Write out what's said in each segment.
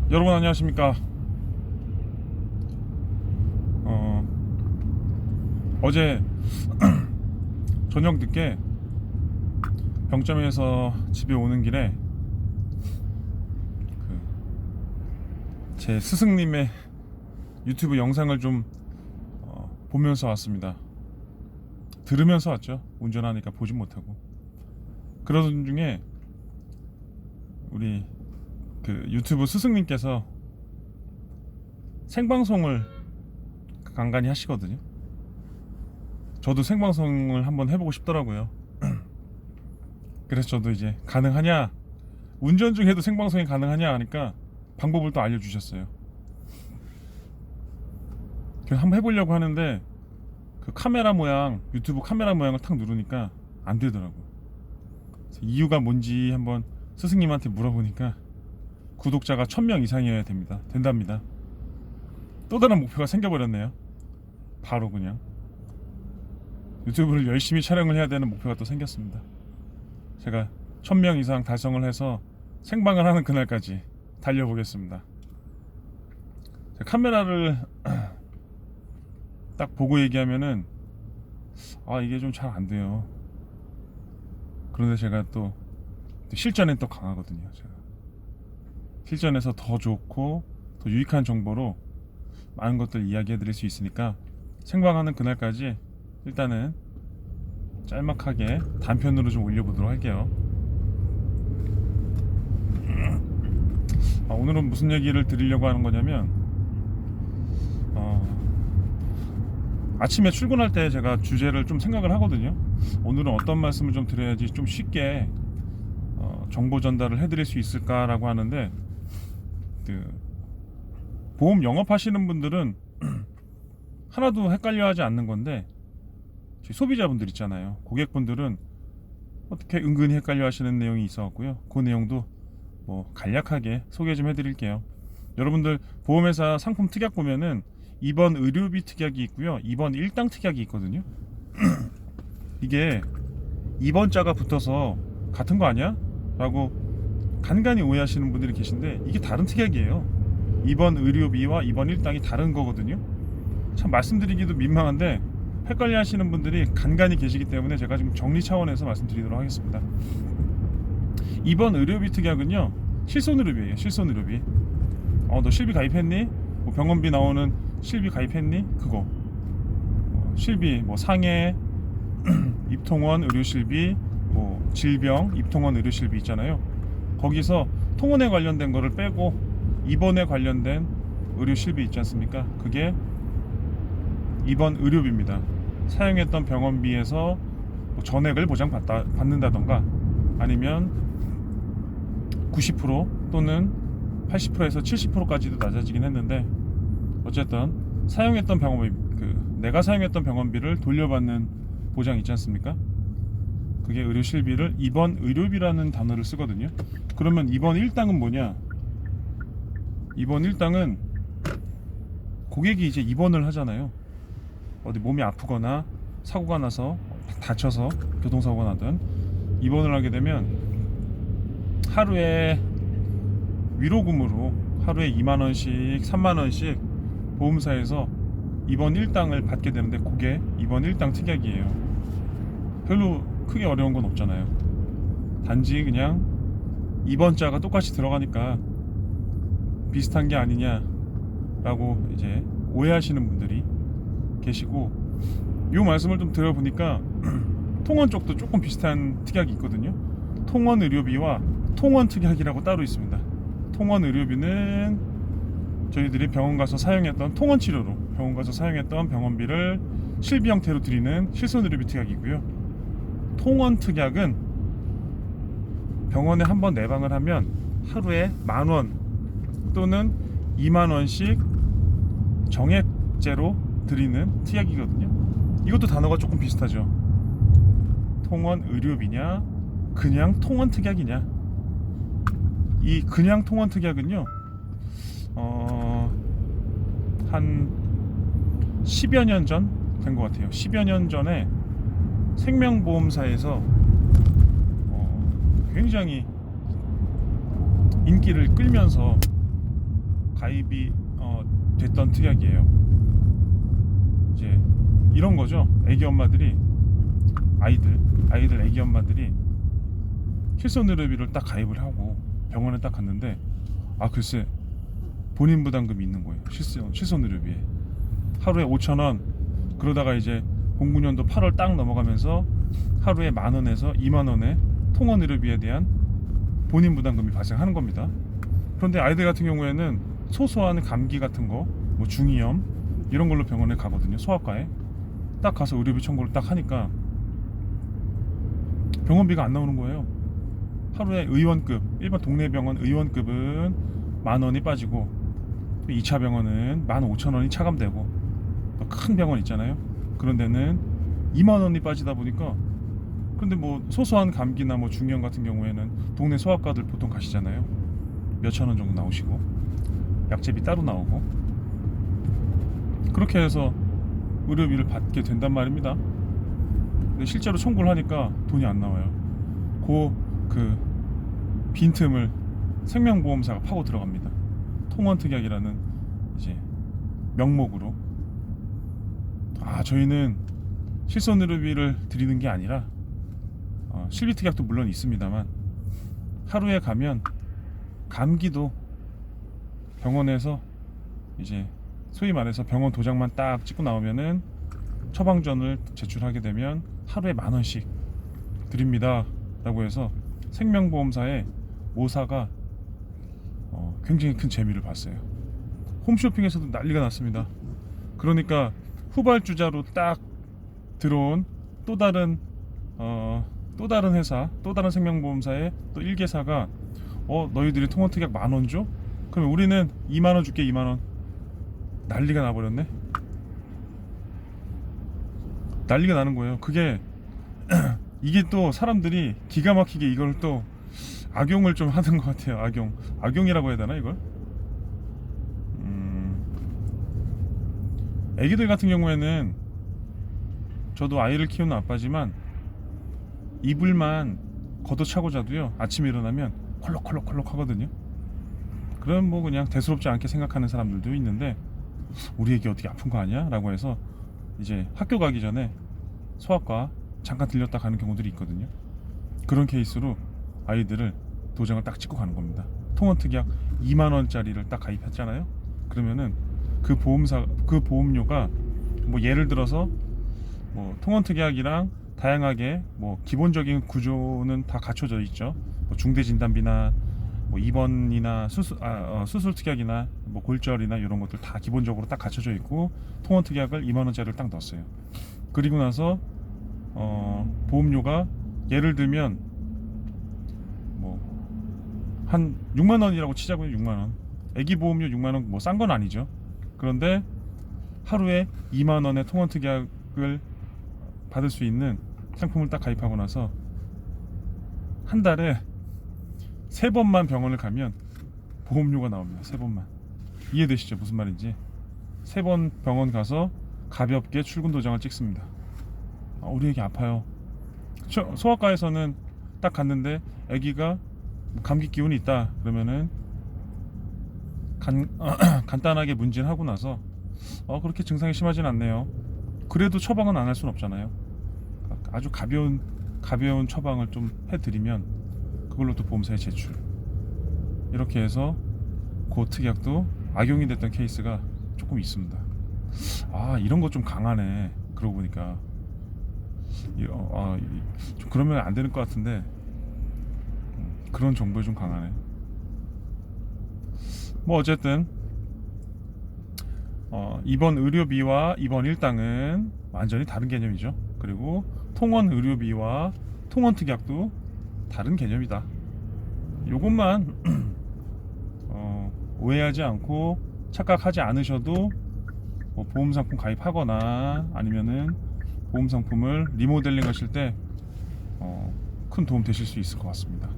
여러분 안녕하십니까. 어제 저녁 늦게 병점에서 집에 오는 길에 제 스승님의 유튜브 영상을 좀 보면서 왔습니다. 들으면서 왔죠. 운전하니까 보진 못하고. 그러던 중에 우리 유튜브 스승님께서 생방송을 간간히 하시거든요. 저도 생방송을 한번 해보고 싶더라고요. 그래서 저도 이제 가능하냐, 운전 중에도 생방송이 가능하냐 하니까 방법을 또 알려주셨어요. 그래서 한번 해보려고 하는데 그 카메라 모양, 유튜브 카메라 모양을 탁 누르니까 안 되더라고요. 이유가 뭔지 한번 스승님한테 물어보니까 구독자가 1000명 이상이어야 된답니다. 또 다른 목표가 생겨버렸네요. 바로 그냥 유튜브를 열심히 촬영을 해야 되는 목표가 또 생겼습니다. 제가 1000명 이상 달성을 해서 생방을 하는 그날까지 달려보겠습니다. 카메라를 딱 보고 얘기하면은 이게 좀 잘 안 돼요. 그런데 제가 또 실전엔 또 강하거든요. 제가 실전에서 더 좋고 더 유익한 정보로 많은 것들 이야기해 드릴 수 있으니까 생방하는 그날까지 일단은 짤막하게 단편으로 좀 올려보도록 할게요. 오늘은 무슨 얘기를 드리려고 하는 거냐면 아침에 출근할 때 제가 주제를 좀 생각을 하거든요. 오늘은 어떤 말씀을 좀 드려야지 좀 쉽게 정보 전달을 해드릴 수 있을까라고 하는데, 보험 영업하시는 분들은 하나도 헷갈려하지 않는 건데, 소비자분들 있잖아요. 고객분들은 어떻게 은근히 헷갈려하시는 내용이 있어갖고요. 그 내용도 간략하게 소개 좀 해드릴게요. 여러분들 보험회사 상품 특약 보면은 2번 의료비 특약이 있고요, 2번 일당 특약이 있거든요. 이게 2번 자가 붙어서 같은 거 아니야? 라고 간간히 오해하시는 분들이 계신데, 이게 다른 특약이에요. 2번 의료비와 2번 일당이 다른 거거든요. 참 말씀드리기도 민망한데 헷갈려 하시는 분들이 간간히 계시기 때문에 제가 지금 정리 차원에서 말씀드리도록 하겠습니다. 2번 의료비 특약은요, 실손의료비예요. 실손의료비. 너 실비 가입했니? 병원비 나오는 실비 가입했니? 그거. 실비 상해 입통원 의료실비, 질병 입통원 의료실비 있잖아요. 거기서 통원에 관련된 거를 빼고 입원에 관련된 의료실비 있지 않습니까? 그게 2번 의료비입니다. 사용했던 병원비에서 전액을 보장받는다던가, 아니면 90% 또는 80%에서 70%까지도 낮아지긴 했는데, 어쨌든 사용했던 병원비, 내가 사용했던 병원비를 돌려받는 보장 있지 않습니까? 그게 의료실비를 2번 의료비라는 단어를 쓰거든요. 그러면 2번 일당은 뭐냐? 2번 일당은 고객이 이제 입원을 하잖아요. 어디 몸이 아프거나 사고가 나서 다쳐서 교통사고가 나든 입원을 하게 되면 하루에 위로금으로 하루에 2만원씩 3만원씩 보험사에서 입원 일당을 받게 되는데, 그게 입원 일당 특약이에요. 별로 크게 어려운 건 없잖아요. 단지 그냥 입원자가 똑같이 들어가니까 비슷한 게 아니냐라고 이제 오해하시는 분들이 계시고, 이 말씀을 좀 들어보니까 통원 쪽도 조금 비슷한 특약이 있거든요. 통원 의료비와 통원 특약이라고 따로 있습니다. 통원 의료비는 저희들이 병원 가서 사용했던 통원 치료로 병원 가서 사용했던 병원비를 실비 형태로 드리는 실손 의료비 특약이고요. 통원 특약은 병원에 한번 내방을 하면 하루에 10,000원 또는 20,000원씩 정액제로 드리는 특약이거든요. 이것도 단어가 조금 비슷하죠. 통원 의료비냐, 그냥 통원 특약이냐. 이 그냥 통원 특약은요, 한 10여 년 전 된 것 같아요. 10여 년 전에 생명보험사에서 굉장히 인기를 끌면서 가입이 됐던 특약이에요. 이제 이런 거죠. 애기 엄마들이 아이들 애기 엄마들이 실손의료비를 딱 가입을 하고 병원에 딱 갔는데 글쎄 본인 부담금이 있는 거예요. 실손의료비에 하루에 5,000원. 그러다가 이제 09년도 8월 딱 넘어가면서 하루에 10,000원에서 20,000원의 통원의료비에 대한 본인 부담금이 발생하는 겁니다. 그런데 아이들 같은 경우에는 소소한 감기 같은 거, 뭐 중이염 이런 걸로 병원에 가거든요. 소아과에 딱 가서 의료비 청구를 딱 하니까 병원비가 안 나오는 거예요. 하루에 의원급, 일반 동네 병원 의원급은 10,000원이 빠지고 2차 병원은 15,000원이 차감되고 또 큰 병원 있잖아요. 그런 데는 20,000원이 빠지다 보니까 근데 뭐 소소한 감기나 뭐 중이염 같은 경우에는 동네 소아과들 보통 가시잖아요. 몇천 원 정도 나오시고 약제비 따로 나오고 그렇게 해서 의료비를 받게 된단 말입니다. 근데 실제로 청구를 하니까 돈이 안 나와요. 그 빈틈을 생명보험사가 파고 들어갑니다. 통원특약이라는 이제 명목으로 저희는 실손의료비를 드리는 게 아니라 실비특약도 물론 있습니다만 하루에 가면 감기도 병원에서 이제 소위 말해서 병원 도장만 딱 찍고 나오면은 처방전을 제출하게 되면 하루에 10,000원씩 드립니다 라고 해서 생명보험사의 모사가 굉장히 큰 재미를 봤어요. 홈쇼핑에서도 난리가 났습니다. 그러니까 후발주자로 딱 들어온 또 다른 회사, 또 다른 생명보험사의 또 1개사가 너희들이 통원특약 10,000원 줘? 그러면 우리는 20,000원 줄게. 20,000원. 난리가 나버렸네. 난리가 나는 거예요. 그게 이게 또 사람들이 기가 막히게 이걸 또 악용을 좀 하는 것 같아요. 악용이라고 해야 되나 이걸? 애기들 같은 경우에는 저도 아이를 키우는 아빠지만 이불만 걷어차고 자도요 아침에 일어나면 콜록콜록 하거든요. 그럼 뭐 그냥 대수롭지 않게 생각하는 사람들도 있는데 우리 애기 어떻게 아픈 거 아니야? 라고 해서 이제 학교 가기 전에 소아과 잠깐 들렸다 가는 경우들이 있거든요. 그런 케이스로 아이들을 도장을 딱 찍고 가는 겁니다. 통원특약 20,000원짜리를 딱 가입했잖아요. 그러면은 그 보험료가 뭐 예를 들어서 뭐 통원특약이랑 다양하게 뭐 기본적인 구조는 다 갖춰져 있죠. 뭐 중대진단비나 뭐 입원이나 수술특약이나 뭐 골절이나 이런 것들 다 기본적으로 딱 갖춰져 있고 통원특약을 20,000원짜리를 딱 넣었어요. 그리고 나서 보험료가 예를 들면 뭐 한 60,000원이라고 치자고요. 60,000원. 애기 보험료 60,000원 뭐 싼 건 아니죠. 그런데 하루에 20,000원의 통원특약을 받을 수 있는 상품을 딱 가입하고 나서 한 달에 3번만 병원을 가면 보험료가 나옵니다. 3번만. 이해되시죠? 무슨 말인지. 3번 병원 가서 가볍게 출근 도장을 찍습니다. 우리 애기 아파요. 소아과에서는 딱 갔는데 애기가 감기 기운이 있다 그러면은 간단하게 문진하고 나서 그렇게 증상이 심하진 않네요. 그래도 처방은 안 할 수는 없잖아요. 아주 가벼운 처방을 좀 해드리면 그걸로 또 보험사에 제출. 이렇게 해서 그 특약도 악용이 됐던 케이스가 조금 있습니다. 이런 거 좀 강하네. 그러고 보니까 좀 그러면 안 되는 것 같은데 그런 정보에 좀 강하네. 뭐 어쨌든 입원 의료비와 입원 일당은 완전히 다른 개념이죠. 그리고 통원 의료비와 통원 특약도 다른 개념이다. 요것만 오해하지 않고 착각하지 않으셔도 뭐 보험 상품 가입하거나 아니면은 보험 상품을 리모델링 하실 때 큰 도움 되실 수 있을 것 같습니다.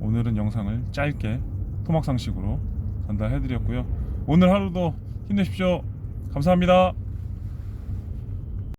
오늘은 영상을 짧게 토막상식으로 전달해 드렸고요. 오늘 하루도 힘내십시오. 감사합니다.